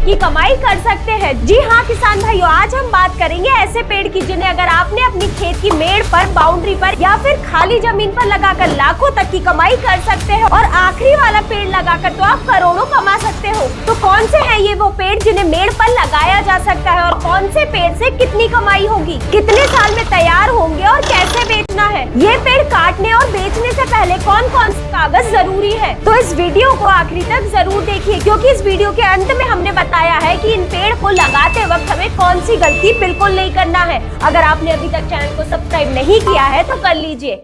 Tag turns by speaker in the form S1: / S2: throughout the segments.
S1: तक की कमाई कर सकते हैं। जी हाँ किसान भाइयों, आज हम बात करेंगे ऐसे पेड़ की जिन्हें अगर आपने अपनी खेत की मेड़ पर, बाउंड्री पर या फिर खाली जमीन पर लगाकर लाखों तक की कमाई कर सकते हैं। और आखिरी वाला पेड़ लगाकर तो आप करोड़ों कमा सकते हो। तो कौन से हैं ये वो पेड़ जिन्हें मेड़ पर लगाया जा सकता है और कौन से पेड़ से कितनी कमाई होगी, कितने साल में तैयार होंगे और कैसे बेचना है। ये पेड़ काटने और बेचने से पहले कौन कौन से कागज जरूरी है, तो इस वीडियो को आखिरी तक जरूर देखिए, क्योंकि इस वीडियो के अंत में हमने बताया है कि इन पेड़ को लगाते वक्त हमें कौन सी गलती बिल्कुल नहीं करना है। अगर आपने अभी तक चैनल को सब्सक्राइब नहीं किया है तो कर लीजिए।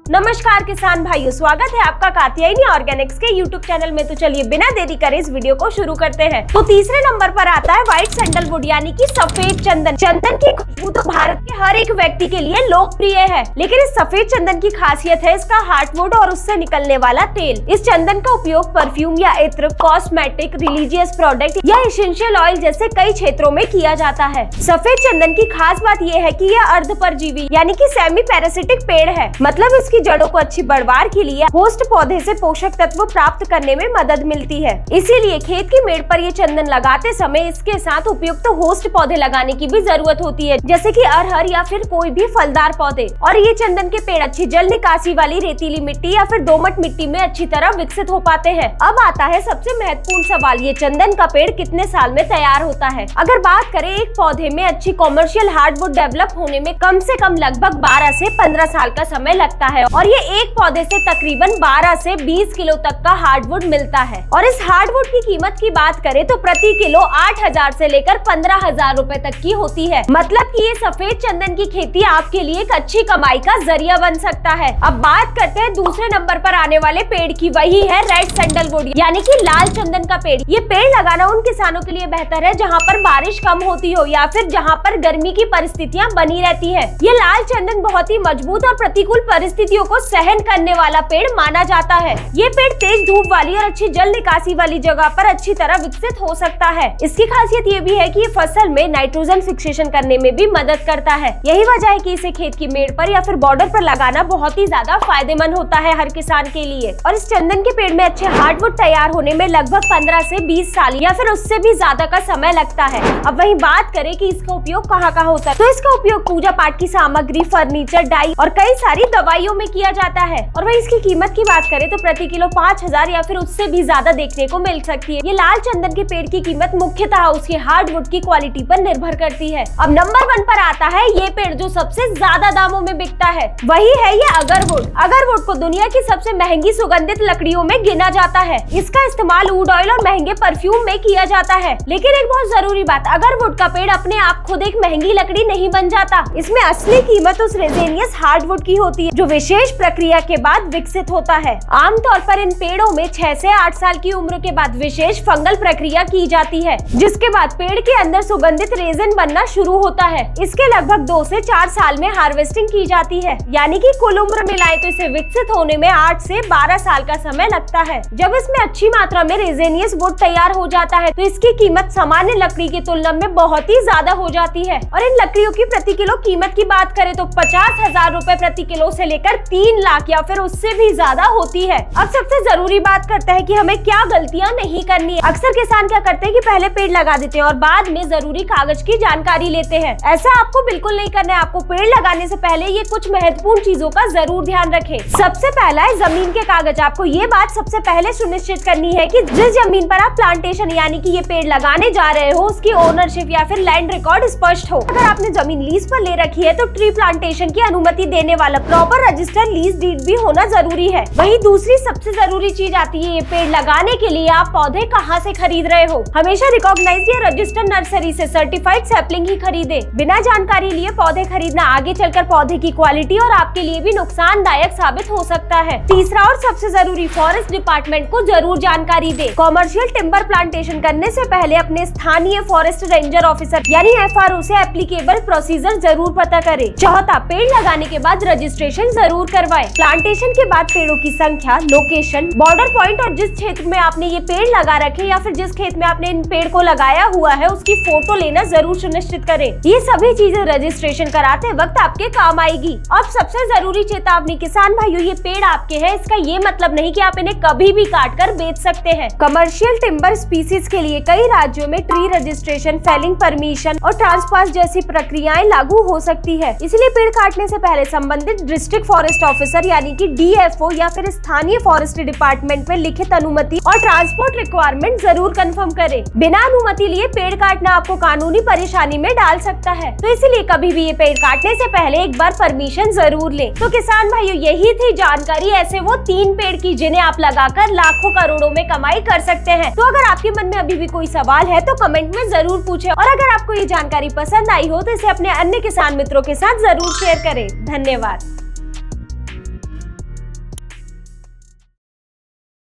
S1: नमस्कार किसान भाइयों, स्वागत है आपका कात्यायनी ऑर्गेनिक्स के यूट्यूब चैनल में। तो चलिए बिना देरी करे इस वीडियो को शुरू करते हैं। तो तीसरे नंबर पर आता है व्हाइट सैंडलवुड यानी कि सफेद चंदन। चंदन की खुशबू तो भारत के हर एक व्यक्ति के लिए लोकप्रिय है, लेकिन इस सफेद चंदन की खासियत है इसका हार्डवुड और उससे निकलने वाला तेल। इस चंदन का उपयोग परफ्यूम या इत्र, कॉस्मेटिक, रिलीजियस प्रोडक्ट या एसेंशियल ऑयल जैसे कई क्षेत्रों में किया जाता है। सफेद चंदन की खास बात यह है कि यह अर्धपरजीवी यानी कि सेमी पैरासिटिक पेड़ है, मतलब इसकी जड़ों को अच्छी बढ़वार के लिए होस्ट पौधे से पोषक तत्व प्राप्त करने में मदद मिलती है। इसीलिए खेत की मेड़ पर ये चंदन लगाते समय इसके साथ उपयुक्त होस्ट पौधे लगाने की भी जरूरत होती है, जैसे कि अरहर या फिर कोई भी फलदार पौधे। और ये चंदन के पेड़ अच्छी जल निकासी वाली रेतीली मिट्टी या फिर दोमट मिट्टी में अच्छी तरह विकसित हो पाते हैं। अब आता है सबसे महत्वपूर्ण सवाल, ये चंदन का पेड़ कितने साल में तैयार होता है। अगर बात करें एक पौधे में अच्छी कॉमर्शियल हार्डवुड डेवलप होने में कम से कम लगभग 12 से 15 साल का समय लगता है और ये एक पौधे से तकरीबन 12 से 20 किलो तक का हार्डवुड मिलता है। और इस हार्डवुड की कीमत की बात करें तो प्रति किलो 8,000 से लेकर 15,000 रुपए तक की होती है। मतलब कि ये सफेद चंदन की खेती आपके लिए एक अच्छी कमाई का जरिया बन सकता है। अब बात करते हैं दूसरे नंबर पर आने वाले पेड़ की, वही है रेड सैंडलवुड यानी कि लाल चंदन का पेड़। ये पेड़ लगाना उन किसानों के लिए बेहतर है जहाँ पर बारिश कम होती हो या फिर जहाँ पर गर्मी की परिस्थितियाँ बनी रहती है। ये लाल चंदन बहुत ही मजबूत और प्रतिकूल परिस्थितियों को सहन करने वाला पेड़ माना जाता है। ये पेड़ तेज धूप वाली और अच्छी जल निकासी वाली जगह पर अच्छी तरह विकसित हो सकता है। इसकी खासियत ये भी है कि ये फसल में नाइट्रोजन फिक्सेशन करने में भी मदद करता है। यही वजह है कि इसे खेत की मेड़ पर या फिर बॉर्डर पर लगाना बहुत ही ज्यादा फायदेमंद होता है हर किसान के लिए। और इस चंदन के पेड़ में अच्छे हार्डवुड तैयार होने में लगभग 15 से 20 साल या फिर उससे भी ज्यादा का समय लगता है। अब वही बात करें कि इसका उपयोग कहाँ कहाँ होता है, तो इसका उपयोग पूजा पाठ की सामग्री, फर्नीचर, डाई और कई सारी दवाइयों में किया जाता है। और वही इसकी कीमत की बात करें तो प्रति किलो 5,000 या फिर उससे भी ज्यादा देखने को मिल सकती है। ये लाल चंदन के पेड़ की कीमत मुख्यतः उसके हार्डवुड की क्वालिटी पर निर्भर करती है। अब नंबर 1 पर आता है ये पेड़ जो सबसे ज्यादा दामों में बिकता है, वही है ये अगरवुड। अगरवुड को दुनिया की सबसे महंगी सुगंधित लकड़ियों में गिना जाता है। इसका इस्तेमाल वुड ऑयल और महंगे परफ्यूम में किया जाता है। लेकिन एक बहुत जरूरी बात, अगरवुड का पेड़ अपने आप खुद एक महंगी लकड़ी नहीं बन जाता। इसमें असली कीमत उस रेजेनियस हार्डवुड की होती है जो विशेष प्रक्रिया के बाद विकसित होता है। आमतौर पर इन पेड़ों में 6 से 8 साल की उम्र के बाद विशेष फंगल प्रक्रिया की जाती है, जिसके बाद पेड़ के अंदर सुगंधित रेजिन बनना शुरू होता है। इसके लगभग 2 से 4 साल में हार्वेस्टिंग की जाती है, यानी कि कुल उम्र मिलाए तो इसे विकसित होने में 8 से 12 साल का समय लगता है। जब इसमें अच्छी मात्रा में रेजेनियस वुड तैयार हो जाता है तो इसकी कीमत सामान्य लकड़ी की तुलना में बहुत ही ज्यादा हो जाती है। और इन लकड़ियों की प्रति किलो कीमत की बात करें तो 50,000 रुपए प्रति किलो से लेकर 3 लाख या फिर उससे भी ज्यादा होती है। अब सबसे जरूरी बात करते हैं कि हमें क्या गलतियां नहीं करनी है। अक्सर किसान क्या करते हैं कि पहले पेड़ लगा देते हैं और बाद में जरूरी कागज की जानकारी लेते हैं। ऐसा आपको बिल्कुल नहीं करना है। आपको पेड़ लगाने से पहले ये कुछ महत्वपूर्ण चीजों का जरूर ध्यान रखें। सबसे पहला है जमीन के कागज। आपको ये बात सबसे पहले सुनिश्चित करनी है कि जिस जमीन पर आप प्लांटेशन यानी कि ये पेड़ लगाने जा रहे हो उसकी ओनरशिप या फिर लैंड रिकॉर्ड स्पष्ट हो। अगर आपने जमीन लीज पर ले रखी है तो ट्री प्लांटेशन की अनुमति देने वाला प्रॉपर रजिस्टर्ड लीज डीड भी होना जरूरी है। वहीं दूसरी सबसे जरूरी चीज आती है ये पेड़ लगाने के लिए आप पौधे कहाँ से खरीद रहे हो। हमेशा रिकॉग्नाइज्ड या रजिस्टर्ड नर्सरी से सर्टिफाइड सैपलिंग ही खरीदे। बिना जानकारी लिए पौधे खरीदना आगे चलकर पौधे की क्वालिटी और आपके लिए भी नुकसानदायक साबित हो सकता है। तीसरा और सबसे जरूरी, फॉरेस्ट डिपार्टमेंट को जरूर जानकारी दे। कॉमर्शियल टिम्बर प्लांटेशन करने से पहले अपने स्थानीय फॉरेस्ट रेंजर ऑफिसर यानी FRO से एप्लीकेबल प्रोसीजर जरूर पता करे। चौथा, पेड़ लगाने के बाद रजिस्ट्रेशन जरूर जरूर करवाएं। प्लांटेशन के बाद पेड़ों की संख्या, लोकेशन, बॉर्डर पॉइंट और जिस क्षेत्र में आपने ये पेड़ लगा रखे या फिर जिस खेत में आपने इन पेड़ को लगाया हुआ है उसकी फोटो लेना जरूर सुनिश्चित करें। ये सभी चीजें रजिस्ट्रेशन कराते वक्त आपके काम आएगी। अब सबसे जरूरी चेतावनी किसान भाइयों, ये पेड़ आपके हैं, इसका ये मतलब नहीं कि आप इन्हें कभी भी काट कर बेच सकते हैं। कमर्शियल टिम्बर स्पीसीज के लिए कई राज्यों में ट्री रजिस्ट्रेशन, फेलिंग परमिशन और ट्रांसपास जैसी प्रक्रियाएं लागू हो सकती है। इसलिए पेड़ काटने से पहले संबंधित डिस्ट्रिक्ट फॉरेस्ट ऑफिसर यानी कि DFO या फिर स्थानीय फॉरेस्ट्री डिपार्टमेंट में लिखित अनुमति और ट्रांसपोर्ट रिक्वायरमेंट जरूर कंफर्म करें। बिना अनुमति लिए पेड़ काटना आपको कानूनी परेशानी में डाल सकता है, तो इसलिए कभी भी ये पेड़ काटने से पहले एक बार परमिशन जरूर लें। तो किसान भाइयों, यही थी जानकारी ऐसे वो 3 पेड़ की जिन्हें आप लगाकर लाखों करोड़ों में कमाई कर सकते हैं। तो अगर आपके मन में अभी भी कोई सवाल है तो कमेंट में जरूर पूछें, और अगर आपको ये जानकारी पसंद आई हो तो इसे अपने अन्य किसान मित्रों के साथ जरूर शेयर करें। धन्यवाद।